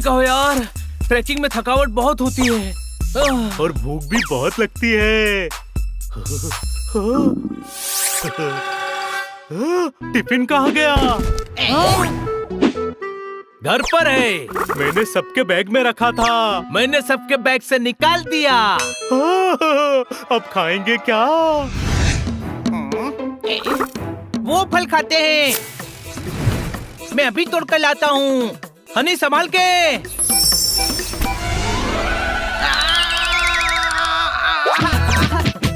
कहो यार, ट्रैकिंग में थकावट बहुत होती है और भूख भी बहुत लगती है। टिफिन कहाँ गया? घर पर है। मैंने सबके बैग में रखा था। मैंने सबके बैग से निकाल दिया। अब खाएंगे क्या? वो फल खाते हैं, मैं अभी तोड़ कर लाता हूँ। हनी संभाल के।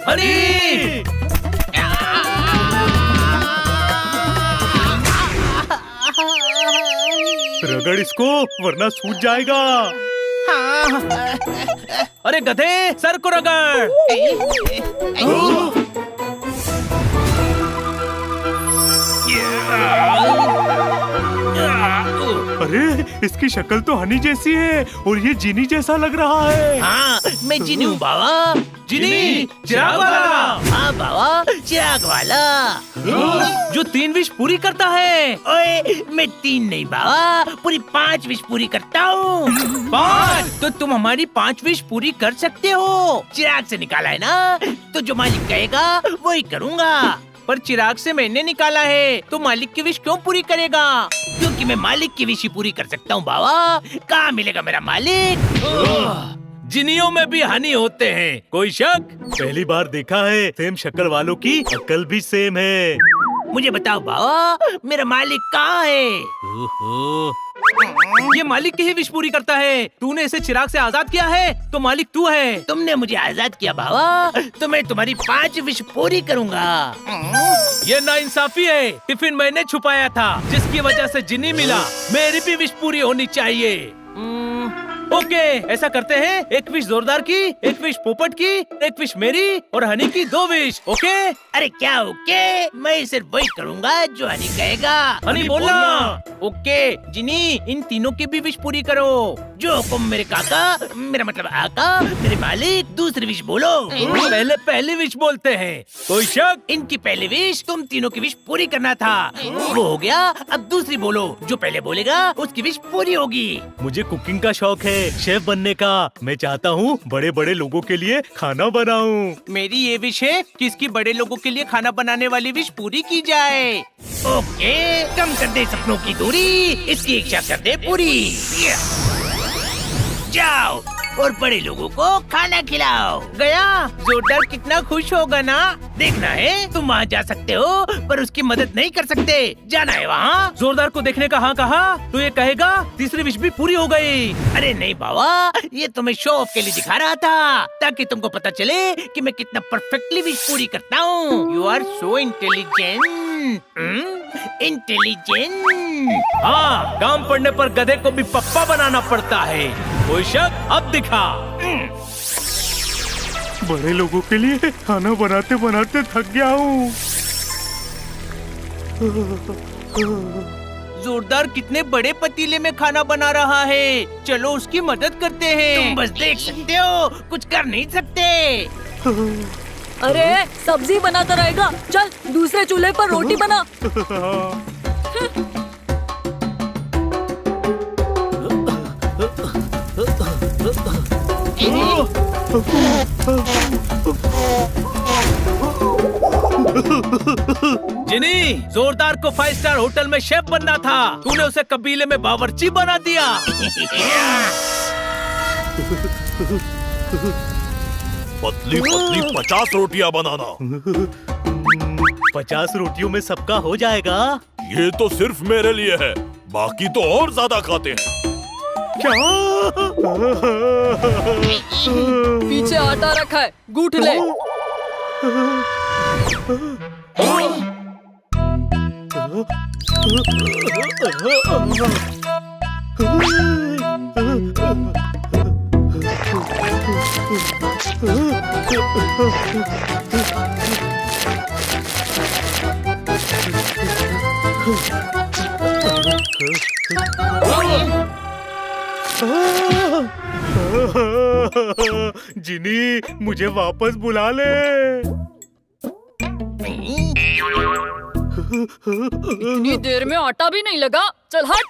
हनी! रगड़ इसको वरना सूज जाएगा। हाँ। अरे गधे, सर को रगड़। अरे इसकी शक्ल तो हनी जैसी है और ये जिनी जैसा लग रहा है। हाँ, मैं जिनी हूँ बाबा। जिनी, चिराग वाला। हाँ बाबा, चिराग वाला। जो 3 विश पूरी करता है। ओए, मैं 3 नहीं बाबा, पूरी 5 विश पूरी करता हूँ। 5? तो तुम हमारी 5 विश पूरी कर सकते हो। चिराग से निकाला है ना, तो जो मालिक कहेगा वही करूँगा। पर चिराग से मैंने निकाला है, तो मालिक की विश क्यों पूरी करेगा? क्योंकि मैं मालिक की विश ही पूरी कर सकता हूँ बाबा। कहाँ मिलेगा मेरा मालिक? जिनियों में भी हनी होते हैं, कोई शक? पहली बार देखा है। सेम शक्ल वालों की अक्ल भी सेम है। मुझे बताओ बाबा, मेरा मालिक कहाँ है? ये मालिक की ही विश पूरी करता है। तूने इसे चिराग से आजाद किया है, तो मालिक तू है। तुमने मुझे आजाद किया बाबा, तो मैं तुम्हारी 5 विश पूरी करूँगा। ये नाइंसाफी है। टिफिन मैंने छुपाया था, जिसकी वजह से जिनी मिला। मेरी भी विश पूरी होनी चाहिए। ओके, ऐसा करते हैं। 1 विश जोरदार की, 1 विश पोपट की, 1 विश मेरी और हनी की 2 विश। ओके? अरे क्या ओके? मैं सिर्फ वही करूँगा जो हनी कहेगा। हनी बोलना। ओके जिनी, इन तीनों की भी विश पूरी करो। जो हुक्म मेरे काका, मेरा मतलब आका, मेरे मालिक। दूसरी विश बोलो। पहले पहली विश बोलते हैं, कोई शक? इनकी पहली विश तुम तीनों की विश पूरी करना था, वो हो गया। अब दूसरी बोलो, जो पहले बोलेगा उसकी विश पूरी होगी। मुझे कुकिंग का शौक है, शेफ बनने का। मैं चाहता हूँ बड़े बड़े लोगों के लिए खाना बनाऊं। मेरी ये विश है कि इसकी बड़े लोगों के लिए खाना बनाने वाली विश पूरी की जाए। ओके, कम कर दे सपनों की दूरी, इसकी इच्छा कर दे पूरी। जाओ और बड़े लोगों को खाना खिलाओ। गया? जोरदार कितना खुश होगा ना। देखना है, तुम वहाँ जा सकते हो, पर उसकी मदद नहीं कर सकते। जाना है वहाँ। जोरदार को देखने का हाँ कहा तो ये कहेगा तीसरी विश भी पूरी हो गई। अरे नहीं बाबा, ये तो मैं शो ऑफ के लिए दिखा रहा था, ताकि तुमको पता चले कि मैं कितना परफेक्टली विश पूरी करता हूँ। You are so intelligent. Intelligent. हाँ, काम पड़ने पर गधे को भी पप्पा बनाना पड़ता है। कोई शक? अब दिखा। बड़े लोगों के लिए खाना बनाते बनाते थक गया हूँ। जोरदार कितने बड़े पतीले में खाना बना रहा है। चलो उसकी मदद करते हैं। तुम बस देख सकते हो, कुछ कर नहीं सकते। अरे सब्जी बनाता रहेगा, चल दूसरे चूल्हे पर रोटी बना। जिनी, जोरदार को 5 स्टार होटल में शेफ बनना था, तूने उसे कबीले में बावर्ची बना दिया। पतली पतली 50 रोटियां बनाना। 50 रोटियों में सबका हो जाएगा। ये तो सिर्फ मेरे लिए है, बाकी तो और ज्यादा खाते हैं। क्या? पीछे आटा रखा है, गूंथ ले। जिनी, मुझे वापस बुला ले। इतनी देर में आटा भी नहीं लगा, चल हट।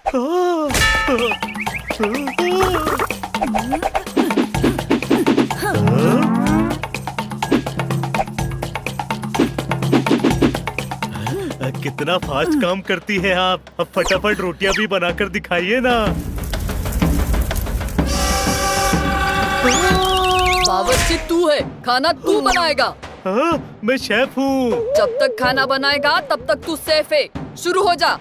कितना फास्ट काम करती है आप। अब फटाफट रोटियां भी बनाकर दिखाइए ना। बावर्ची तू है, खाना तू बनाएगा। हाँ, मैं शेफ हूँ। जब तक खाना बनाएगा तब तक तू सेफ है। शुरू हो जा।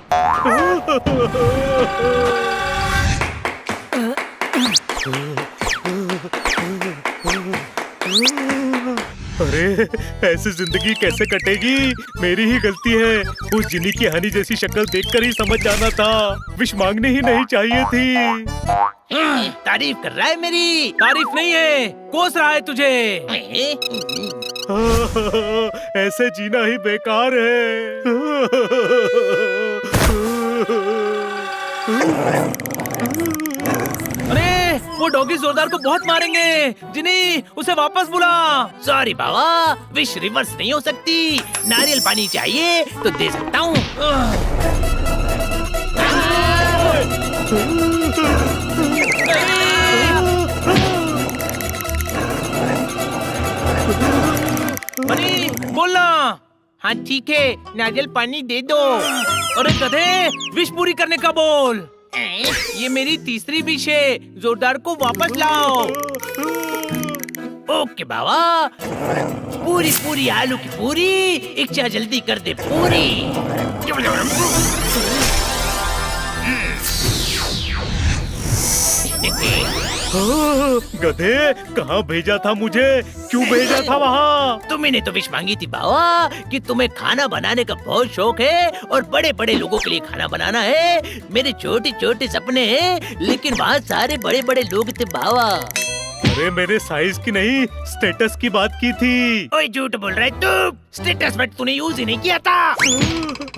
अरे ऐसे जिंदगी कैसे कटेगी? मेरी ही गलती है। उस जिनी की हनी जैसी शक्ल देखकर ही समझ जाना था। विश मांगनी ही नहीं चाहिए थी। तारीफ कर रहा है मेरी। तारीफ नहीं है, कोस रहा है तुझे। ऐसे जीना ही बेकार है। अरे वो डॉगी जोरदार को बहुत मारेंगे। जिनी उसे वापस बुला। सॉरी बाबा, विश रिवर्स नहीं हो सकती। नारियल पानी चाहिए तो दे सकता हूँ। अरे बोलना। हाँ ठीक है, नारियल पानी दे दो। अरे गधे, विश पूरी करने का बोल। ये मेरी तीसरी विश है, जोरदार को वापस लाओ। ओके बाबा, पूरी पूरी आलू की पूरी। इच्छा जल्दी कर दे पूरी। गधे, कहाँ भेजा था मुझे? क्यों भेजा था वहाँ? तुमने तो विश मांगी थी बाबा कि तुम्हें खाना बनाने का बहुत शौक है और बड़े बड़े लोगों के लिए खाना बनाना है। मेरे छोटे छोटे सपने हैं, लेकिन वहाँ सारे बड़े बड़े लोग थे बाबा। अरे मेरे साइज की नहीं, स्टेटस की बात की थी। ओए झूठ बोल रहा है तू। स्टेटस बट तूने यूज ही नहीं किया था।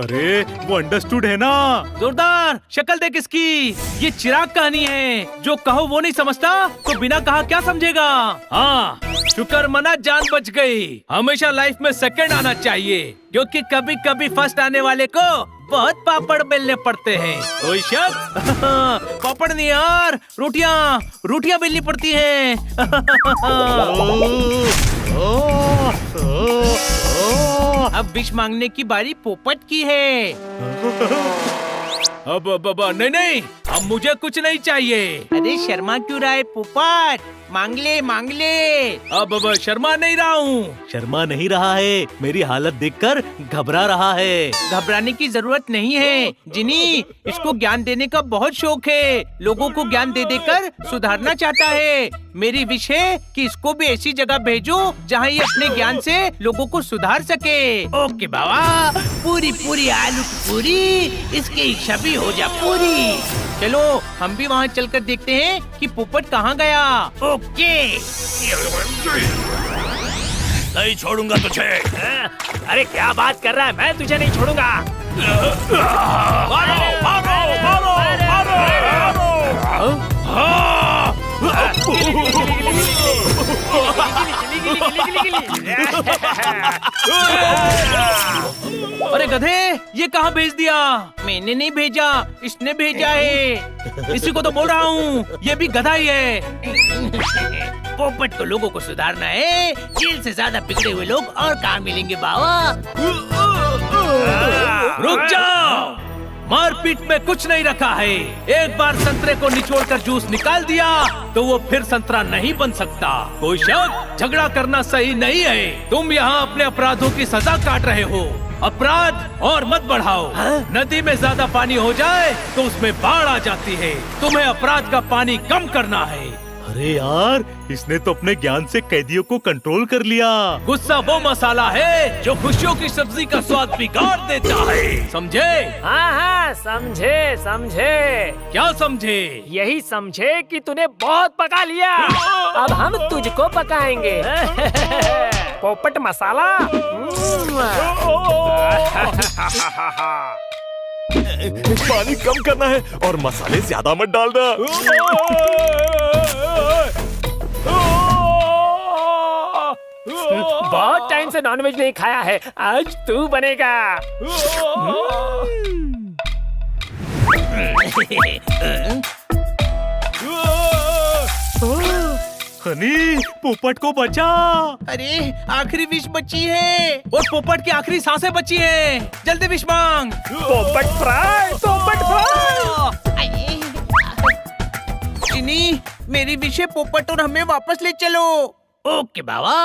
अरे वो अंडरस्टूड है ना। जोरदार, शक्ल देख इसकी। ये चिराग कहानी है। जो कहो वो नहीं समझता तो बिना कहा क्या समझेगा। हाँ, शुक्र मना, जान बच गई। हमेशा लाइफ में सेकंड आना चाहिए, क्योंकि कभी कभी फर्स्ट आने वाले को बहुत पापड़ बेलने पड़ते हैं। कोई शक? पापड़ नहीं यार, रोटियां बेलनी पड़ती हैं। अब विश मांगने की बारी पोपट की है। अब नहीं, अब मुझे कुछ नहीं चाहिए। अरे शर्मा क्यों रहा है पोपट? मांग ले। अब शर्मा नहीं रहा हूँ। शर्मा नहीं रहा है, मेरी हालत देखकर घबरा रहा है। घबराने की जरूरत नहीं है जिनी, इसको ज्ञान देने का बहुत शौक है। लोगों को ज्ञान दे देकर सुधारना चाहता है। मेरी विश है कि इसको भी ऐसी जगह भेजो जहाँ ये अपने ज्ञान से लोगों को सुधार सके। ओके बाबा, पूरी पूरी आलू की पूरी। इसकी इच्छा भी हो जा पूरी। चलो हम भी वहाँ चलकर देखते हैं कि पोपट कहाँ गया। ओके। नहीं छोड़ूंगा तुझे। अरे क्या बात कर रहा है? मैं तुझे नहीं छोड़ूंगा। मारो। अरे गधे, ये कहाँ भेज दिया? मैंने नहीं भेजा, इसने भेजा है। इसी को तो बोल रहा हूँ, ये भी गधा ही है। पोपट को लोगों को सुधारना है। जेल से ज्यादा बिगड़े हुए लोग और कहाँ मिलेंगे बाबा? रुक जाओ, मारपीट में कुछ नहीं रखा है। एक बार संतरे को निचोड़कर जूस निकाल दिया तो वो फिर संतरा नहीं बन सकता। कोई शक? झगड़ा करना सही नहीं है। तुम यहाँ अपने अपराधों की सजा काट रहे हो। अपराध और मत बढ़ाओ। नदी में ज्यादा पानी हो जाए तो उसमें बाढ़ आ जाती है। तुम्हें अपराध का पानी कम करना है। अरे यार, इसने तो अपने ज्ञान से कैदियों को कंट्रोल कर लिया। गुस्सा वो मसाला है जो खुशियों की सब्जी का स्वाद बिगाड़ देता है। समझे? हाँ, समझे। क्या समझे? यही समझे कि तूने बहुत पका लिया। अब हम तुझको पकाएंगे। पोपट मसाला। पानी कम करना है और मसाले ज्यादा मत डालना। बहुत टाइम से नॉनवेज नहीं खाया है, आज तू बनेगा। हनी, पोपट को बचा। अरे आखिरी विश बची है और पोपट की आखिरी सांसें बची है। जल्दी विश मांग। पोपट फ्राई, पोपट फ्राई। जिनी, मेरी विश है पोपट और हमें वापस ले चलो। ओके बाबा,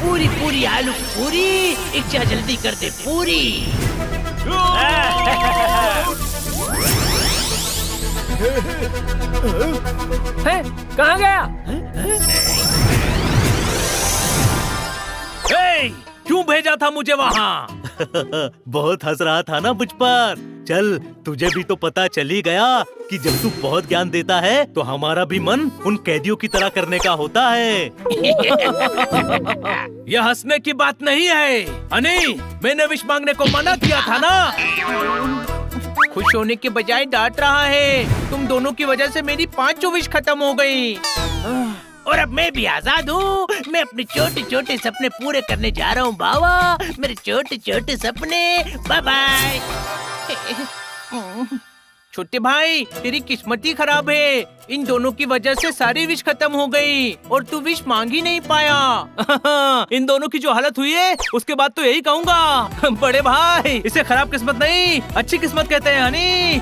पूरी पूरी आलू पूरी, इच्छा जल्दी कर दे पूरी। है, कहाँ गया? हे, क्यों भेजा था मुझे वहाँ? बहुत हंस रहा था ना मुझ पर। चल, तुझे भी तो पता चल ही गया कि जब तू बहुत ज्ञान देता है तो हमारा भी मन उन कैदियों की तरह करने का होता है। यह हंसने की बात नहीं है हनी, मैंने विश मांगने को मना किया था ना। खुश होने के बजाय डांट रहा है। तुम दोनों की वजह से मेरी 5 विश खत्म हो गई और अब मैं भी आजाद हूँ। मैं अपने छोटे छोटे सपने पूरे करने जा रहा हूँ बाबा। मेरे छोटे छोटे सपने। Bye bye. छोटे भाई, तेरी किस्मत ही खराब है। इन दोनों की वजह से सारी विश खत्म हो गई और तू विश मांग ही नहीं पाया। इन दोनों की जो हालत हुई है उसके बाद तो यही कहूँगा, बड़े भाई, इसे खराब किस्मत नहीं अच्छी किस्मत कहते हैं हनी।